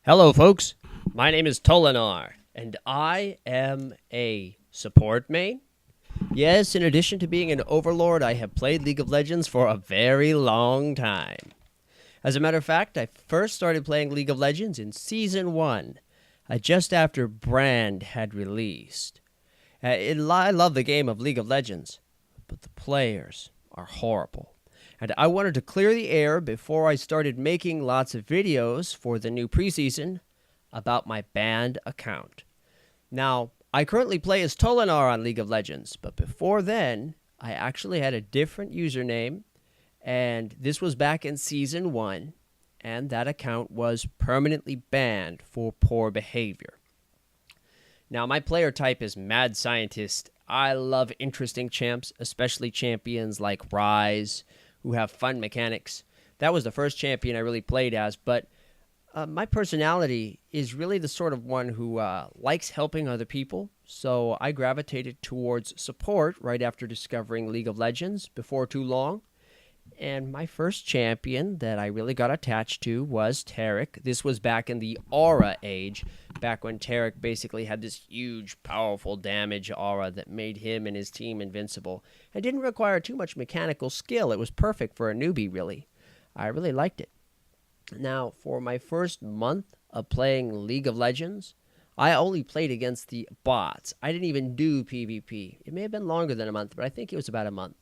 Hello, folks. My name is Tolinar, and I am a support main. Yes, in addition to being an overlord, I have played League of Legends for a very long time. As a matter of fact, I first started playing League of Legends in Season 1, just after Brand had released. I love the game of League of Legends, but the players are horrible. And I wanted to clear the air before I started making lots of videos for the new preseason about my banned account. Now, I currently play as Tolinar on League of Legends, but before then, I actually had a different username, and this was back in Season 1, and that account was permanently banned for poor behavior. Now, my player type is Mad Scientist. I love interesting champs, especially champions like Rise, who have fun mechanics. That was the first champion I really played as, but my personality is really the sort of one who likes helping other people, so I gravitated towards support right after discovering League of Legends before too long. And my first champion that I really got attached to was Taric. This was back in the aura age, back when Taric basically had this huge, powerful damage aura that made him and his team invincible. It didn't require too much mechanical skill. It was perfect for a newbie, really. I really liked it. Now, for my first month of playing League of Legends, I only played against the bots. I didn't even do PvP. It may have been longer than a month, but I think it was about a month.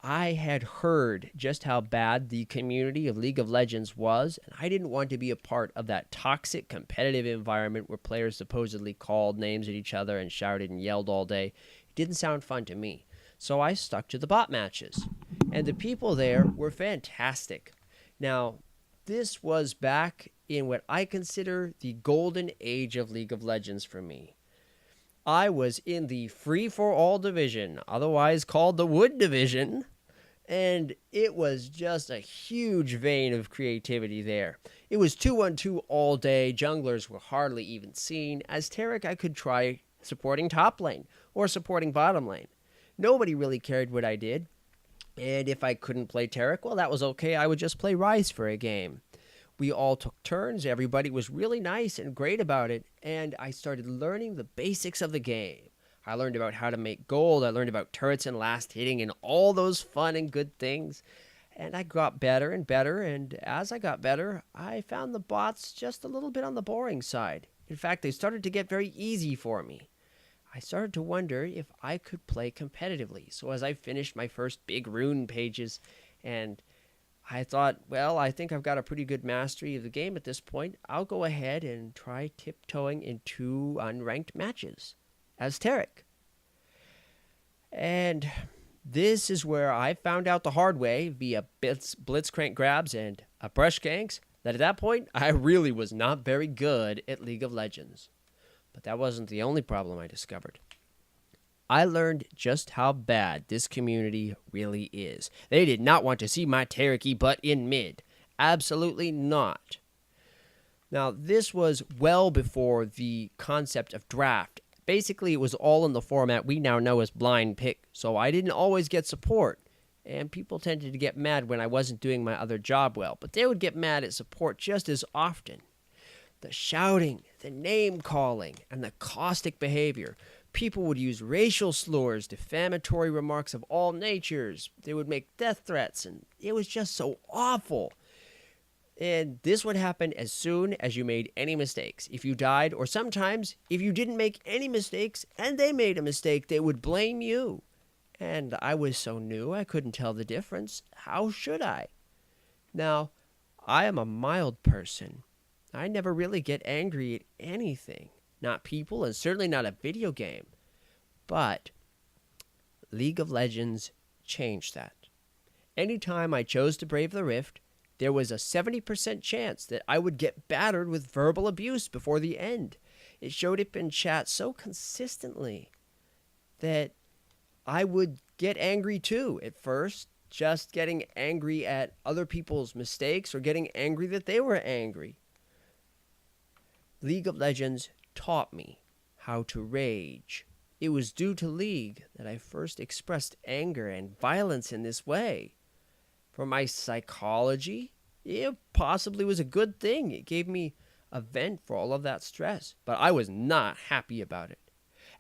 I had heard just how bad the community of League of Legends was, and I didn't want to be a part of that toxic competitive environment where players supposedly called names at each other and shouted and yelled all day. It didn't sound fun to me. So I stuck to the bot matches. And the people there were fantastic. Now, this was back in what I consider the golden age of League of Legends for me. I was in the free-for-all division, otherwise called the Wood division, and it was just a huge vein of creativity there. It was 2-on-2 all day. Junglers were hardly even seen. As Taric, I could try supporting top lane or supporting bottom lane. Nobody really cared what I did. And if I couldn't play Taric, well, that was okay. I would just play Ryze for a game. We all took turns. Everybody was really nice and great about it. And I started learning the basics of the game. I learned about how to make gold. I learned about turrets and last hitting and all those fun and good things. And I got better and better. And as I got better, I found the bots just a little bit on the boring side. In fact, they started to get very easy for me. I started to wonder if I could play competitively. So as I finished my first big rune pages, and I thought, well, I think I've got a pretty good mastery of the game at this point. I'll go ahead and try tiptoeing into unranked matches as Taric. And this is where I found out the hard way via blitzcrank grabs and brush ganks that at that point I really was not very good at League of Legends. But that wasn't the only problem I discovered. I learned just how bad this community really is. They did not want to see my Taric butt in mid. Absolutely not. Now, this was well before the concept of draft. Basically, it was all in the format we now know as blind pick, so I didn't always get support. And people tended to get mad when I wasn't doing my other job well, but they would get mad at support just as often. The shouting, the name calling, and the caustic behavior. People would use racial slurs, defamatory remarks of all natures. They would make death threats, and it was just so awful. And this would happen as soon as you made any mistakes. If you died, or sometimes if you didn't make any mistakes and they made a mistake, they would blame you. And I was so new, I couldn't tell the difference. How should I? Now, I am a mild person. I never really get angry at anything. Not people, and certainly not a video game. But League of Legends changed that. Anytime I chose to brave the rift, there was a 70% chance that I would get battered with verbal abuse before the end. It showed up in chat so consistently that I would get angry too at first, just getting angry at other people's mistakes or getting angry that they were angry. League of Legends taught me how to rage. It was due to League that I first expressed anger and violence in this way. For my psychology, it possibly was a good thing. It gave me a vent for all of that stress, but I was not happy about it.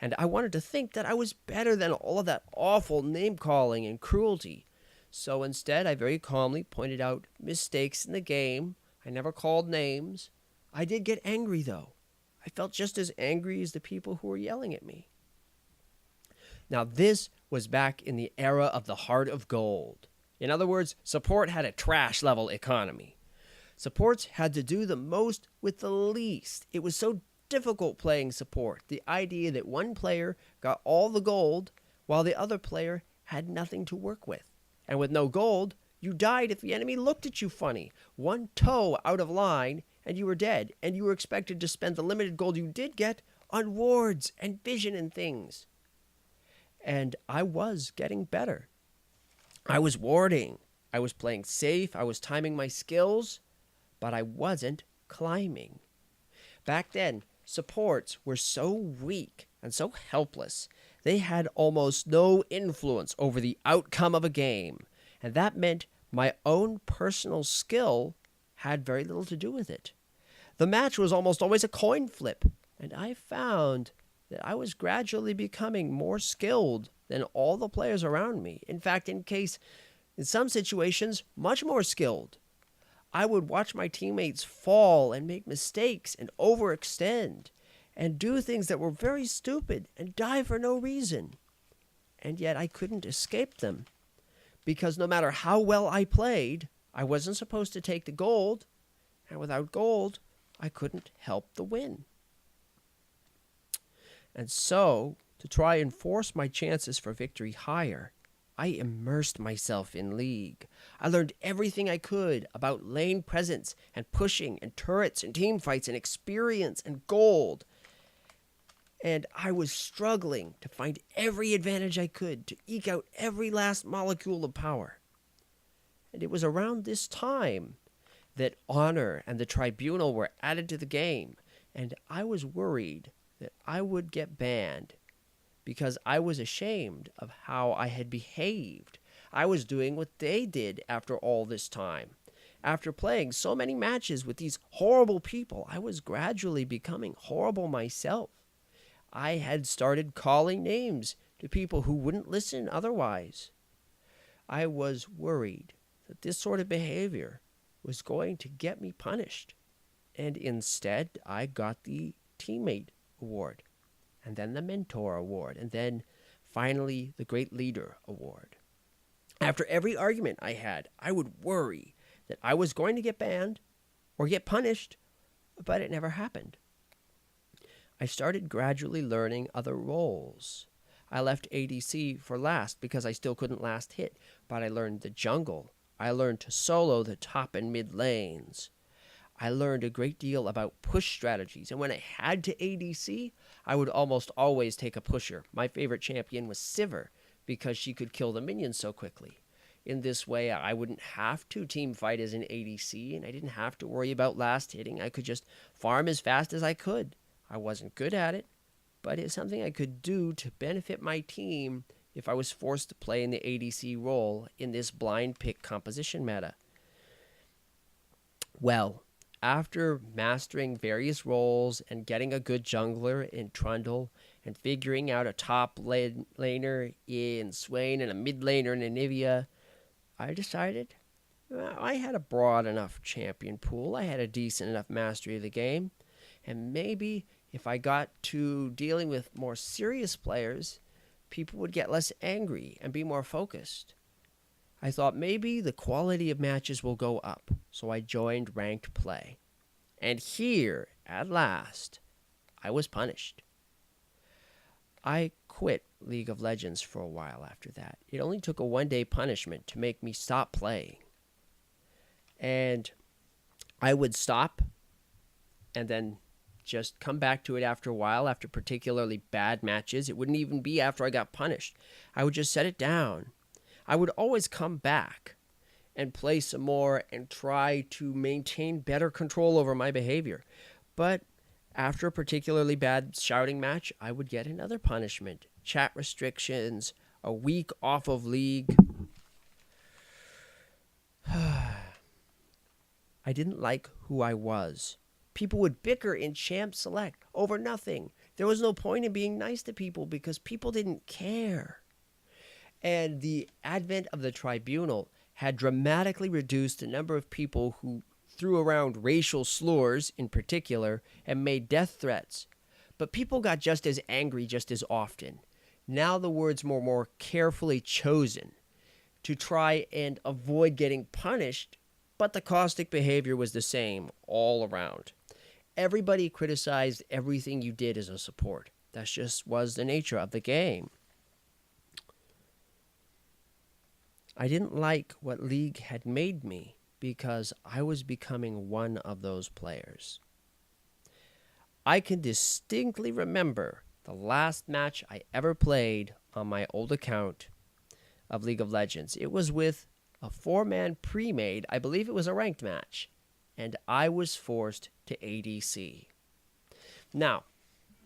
And I wanted to think that I was better than all of that awful name calling and cruelty. So instead, I very calmly pointed out mistakes in the game. I never called names. I did get angry, though. I felt just as angry as the people who were yelling at me. Now, this was back in the era of the heart of gold. In other words, support had a trash-level economy. Supports had to do the most with the least. It was so difficult playing support. The idea that one player got all the gold while the other player had nothing to work with. And with no gold, you died if the enemy looked at you funny. One toe out of line and you were dead, and you were expected to spend the limited gold you did get on wards and vision and things. And I was getting better. I was warding. I was playing safe. I was timing my skills, but I wasn't climbing. Back then, supports were so weak and so helpless. They had almost no influence over the outcome of a game, and that meant my own personal skill had very little to do with it. The match was almost always a coin flip, and I found that I was gradually becoming more skilled than all the players around me. In fact, in some situations, much more skilled. I would watch my teammates fall and make mistakes and overextend and do things that were very stupid and die for no reason. And yet I couldn't escape them, because no matter how well I played, I wasn't supposed to take the gold, and without gold, I couldn't help the win. And so, to try and force my chances for victory higher, I immersed myself in League. I learned everything I could about lane presence and pushing and turrets and team fights and experience and gold. And I was struggling to find every advantage I could to eke out every last molecule of power. And it was around this time that honor and the tribunal were added to the game, and I was worried that I would get banned because I was ashamed of how I had behaved. I was doing what they did after all this time. After playing so many matches with these horrible people, I was gradually becoming horrible myself. I had started calling names to people who wouldn't listen otherwise. I was worried that this sort of behavior was going to get me punished. And instead, I got the teammate award, and then the mentor award, and then finally the great leader award. After every argument I had, I would worry that I was going to get banned or get punished, but it never happened. I started gradually learning other roles. I left ADC for last because I still couldn't last hit, but I learned the jungle. I learned to solo the top and mid lanes. I learned a great deal about push strategies, and when I had to ADC, I would almost always take a pusher. My favorite champion was Sivir because she could kill the minions so quickly. In this way, I wouldn't have to team fight as an ADC, and I didn't have to worry about last hitting. I could just farm as fast as I could. I wasn't good at it, but it's something I could do to benefit my team if I was forced to play in the ADC role in this blind pick composition meta. Well, after mastering various roles and getting a good jungler in Trundle and figuring out a top laner in Swain and a mid laner in Anivia, I decided I had a broad enough champion pool. I had a decent enough mastery of the game. And maybe if I got to dealing with more serious players, people would get less angry and be more focused. I thought maybe the quality of matches will go up, so I joined ranked play. And here, at last, I was punished. I quit League of Legends for a while after that. It only took a one-day punishment to make me stop playing. And I would stop and then just come back to it after a while, after particularly bad matches. It wouldn't even be after I got punished. I would just set it down. I would always come back and play some more and try to maintain better control over my behavior. But after a particularly bad shouting match, I would get another punishment. Chat restrictions, a week off of League. I didn't like who I was People would bicker in Champ Select over nothing. There was no point in being nice to people because people didn't care. And the advent of the tribunal had dramatically reduced the number of people who threw around racial slurs in particular and made death threats. But people got just as angry just as often. Now the words were more carefully chosen to try and avoid getting punished, but the caustic behavior was the same all around. Everybody criticized everything you did as a support. That just was the nature of the game. I didn't like what League had made me because I was becoming one of those players. I can distinctly remember the last match I ever played on my old account of League of Legends. It was with a 4-man pre-made, I believe it was a ranked match, and I was forced to ADC. Now,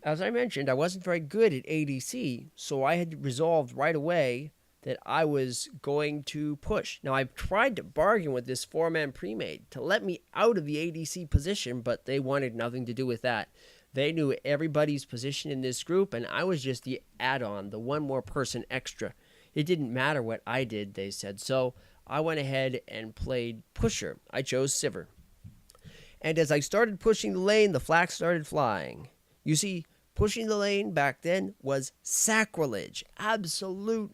as I mentioned, I wasn't very good at ADC, so I had resolved right away that I was going to push. Now, I've tried to bargain with this 4-man pre-made to let me out of the ADC position, but they wanted nothing to do with that. They knew everybody's position in this group, and I was just the add-on, the one more person extra. It didn't matter what I did, they said. So I went ahead and played pusher. I chose Sivir. And as I started pushing the lane, the flags started flying. You see, pushing the lane back then was sacrilege. Absolute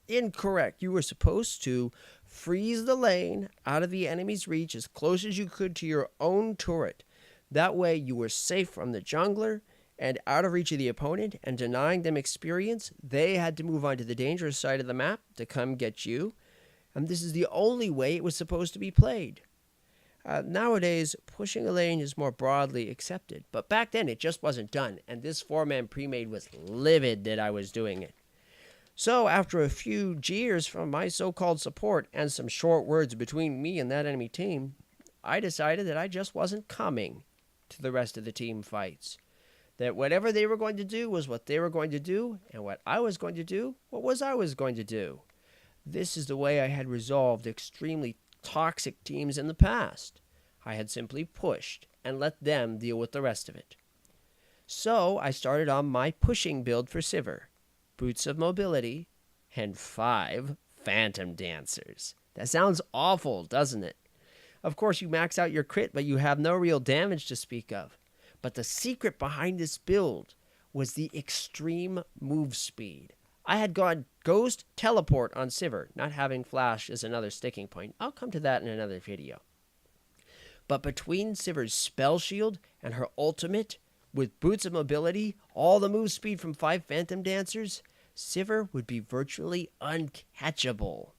incorrect. You were supposed to freeze the lane out of the enemy's reach as close as you could to your own turret. That way you were safe from the jungler and out of reach of the opponent, and denying them experience. They had to move on to the dangerous side of the map to come get you. And this is the only way it was supposed to be played. Nowadays, pushing a lane is more broadly accepted. But back then, it just wasn't done. And this 4-man pre-made was livid that I was doing it. So after a few jeers from my so-called support and some short words between me and that enemy team, I decided that I just wasn't coming to the rest of the team fights. That whatever they were going to do was what they were going to do, and what I was going to do, what was I was going to do. This is the way I had resolved extremely toxic teams in the past. I had simply pushed and let them deal with the rest of it. So I started on my pushing build for Sivir. Boots of mobility, and 5 phantom dancers. That sounds awful, doesn't it? Of course, you max out your crit, but you have no real damage to speak of. But the secret behind this build was the extreme move speed. I had gone Ghost Teleport on Sivir, not having Flash as another sticking point. I'll come to that in another video. But between Sivir's Spell Shield and her ultimate, with Boots of Mobility, all the move speed from 5 Phantom Dancers, Sivir would be virtually uncatchable.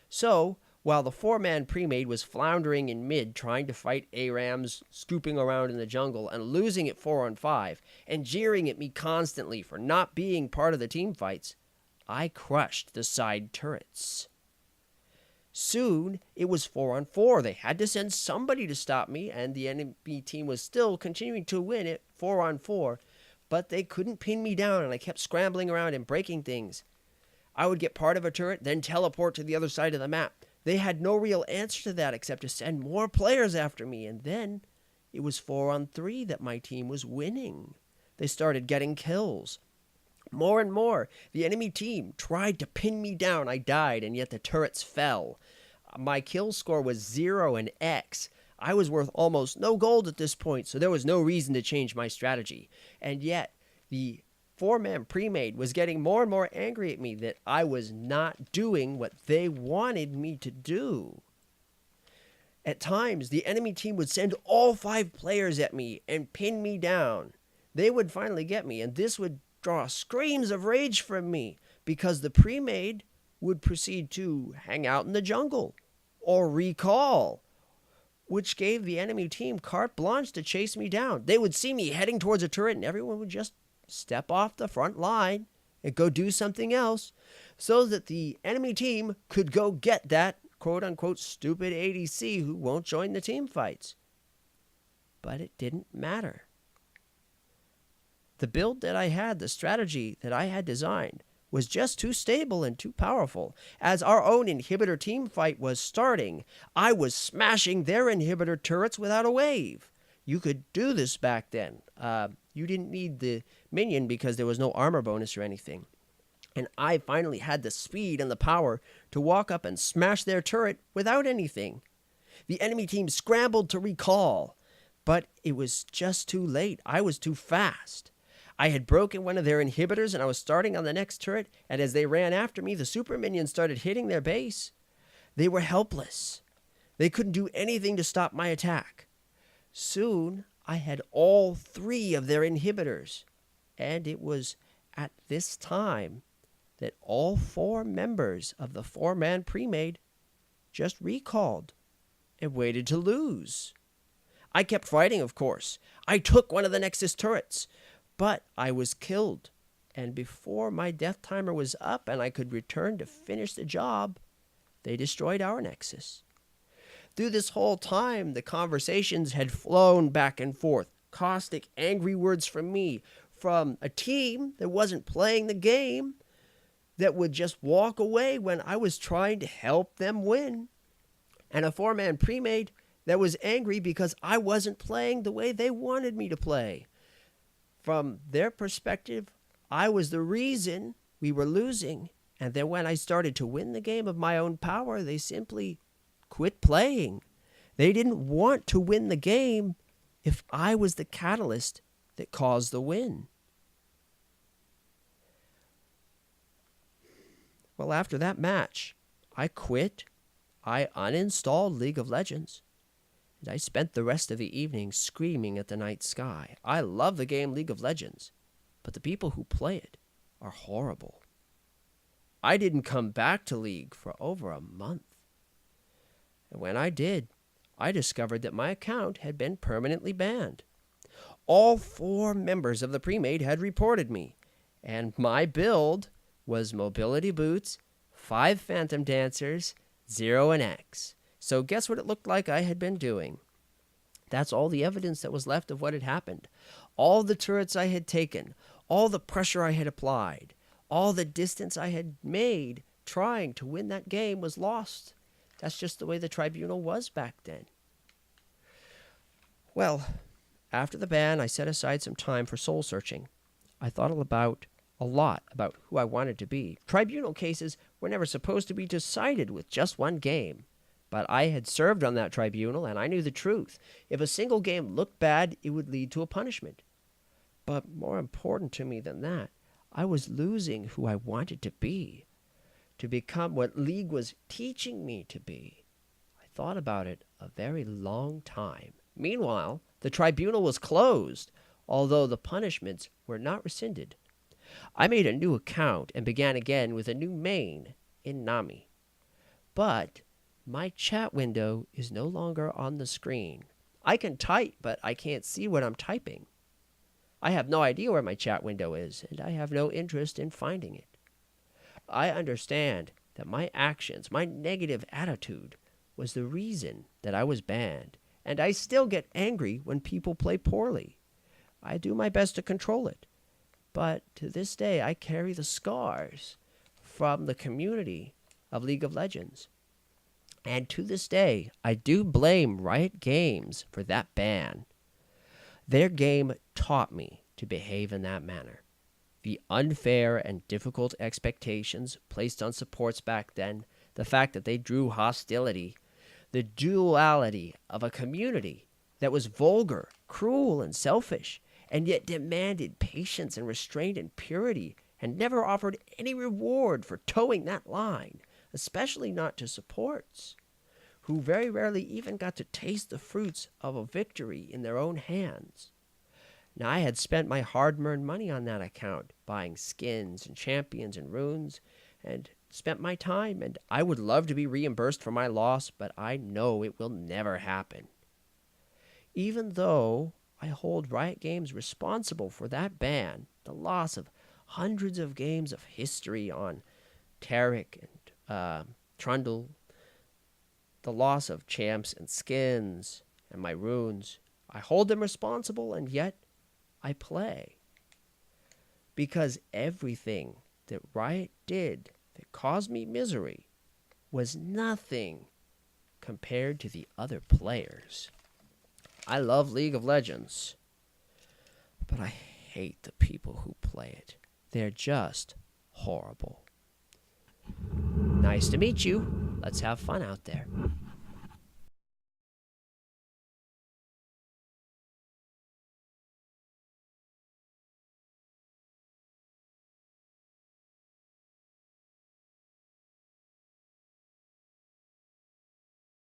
So, while the 4-man pre-made was floundering in mid trying to fight ARAMs, scooping around in the jungle and losing at 4-on-5, and jeering at me constantly for not being part of the team fights, I crushed the side turrets. Soon, it was 4-on-4. They had to send somebody to stop me, and the enemy team was still continuing to win at 4-on-4, but they couldn't pin me down, and I kept scrambling around and breaking things. I would get part of a turret, then teleport to the other side of the map. They had no real answer to that except to send more players after me, and then it was 4-on-3 that my team was winning. They started getting kills. More and more, the enemy team tried to pin me down. I died, and yet the turrets fell. My kill score was 0 and X. I was worth almost no gold at this point, so there was no reason to change my strategy. And yet, the 4-man pre-made was getting more and more angry at me that I was not doing what they wanted me to do. At times, the enemy team would send all 5 players at me and pin me down. They would finally get me, and this would draw screams of rage from me because the pre-made would proceed to hang out in the jungle or recall, which gave the enemy team carte blanche to chase me down. They would see me heading towards a turret, and everyone would just step off the front line and go do something else so that the enemy team could go get that quote-unquote stupid ADC who won't join the team fights. But it didn't matter. The build that I had, the strategy that I had designed, was just too stable and too powerful. As our own inhibitor team fight was starting, I was smashing their inhibitor turrets without a wave. You could do this back then. You didn't need the minion because there was no armor bonus or anything. And I finally had the speed and the power to walk up and smash their turret without anything. The enemy team scrambled to recall, but it was just too late. I was too fast. I had broken one of their inhibitors and I was starting on the next turret, and as they ran after me, the super minions started hitting their base. They were helpless. They couldn't do anything to stop my attack. Soon, I had all 3 of their inhibitors, and it was at this time that all 4 members of the 4-man pre-made just recalled and waited to lose. I kept fighting, of course. I took one of the Nexus turrets, but I was killed, and before my death timer was up and I could return to finish the job, they destroyed our Nexus. Through this whole time, the conversations had flown back and forth, caustic, angry words from me, from a team that wasn't playing the game, that would just walk away when I was trying to help them win, and a 4-man pre-made that was angry because I wasn't playing the way they wanted me to play. From their perspective, I was the reason we were losing, and then when I started to win the game of my own power, they simply quit playing. They didn't want to win the game if I was the catalyst that caused the win. Well, after that match, I quit. I uninstalled League of Legends, and I spent the rest of the evening screaming at the night sky. I love the game League of Legends, but the people who play it are horrible. I didn't come back to League for over a month. And when I did, I discovered that my account had been permanently banned. All 4 members of the pre-made had reported me, and my build was mobility boots, 5 phantom dancers, 0 and X. So guess what it looked like I had been doing? That's all the evidence that was left of what had happened. All the turrets I had taken, all the pressure I had applied, all the distance I had made trying to win that game was lost. That's just the way the tribunal was back then. Well, after the ban, I set aside some time for soul searching. I thought a lot about who I wanted to be. Tribunal cases were never supposed to be decided with just one game. But I had served on that tribunal, and I knew the truth. If a single game looked bad, it would lead to a punishment. But more important to me than that, I was losing who I wanted to become what League was teaching me to be. I thought about it a very long time. Meanwhile, the tribunal was closed, although the punishments were not rescinded. I made a new account and began again with a new main in Nami. But my chat window is no longer on the screen. I can type, but I can't see what I'm typing. I have no idea where my chat window is, and I have no interest in finding it. I understand that my actions, my negative attitude, was the reason that I was banned, and I still get angry when people play poorly. I do my best to control it, but to this day I carry the scars from the community of League of Legends. And to this day, I do blame Riot Games for that ban. Their game taught me to behave in that manner. The unfair and difficult expectations placed on supports back then, the fact that they drew hostility, the duality of a community that was vulgar, cruel, and selfish, and yet demanded patience and restraint and purity, and never offered any reward for towing that line, especially not to supports, who very rarely even got to taste the fruits of a victory in their own hands. Now, I had spent my hard-earned money on that account, buying skins and champions and runes, and spent my time, and I would love to be reimbursed for my loss, but I know it will never happen. Even though I hold Riot Games responsible for that ban, the loss of hundreds of games of history on Taric and Trundle, the loss of champs and skins and my runes, I hold them responsible, and yet I play. Because everything that Riot did that caused me misery was nothing compared to the other players. I love League of Legends. But I hate the people who play it. They're just horrible. Nice to meet you. Let's have fun out there.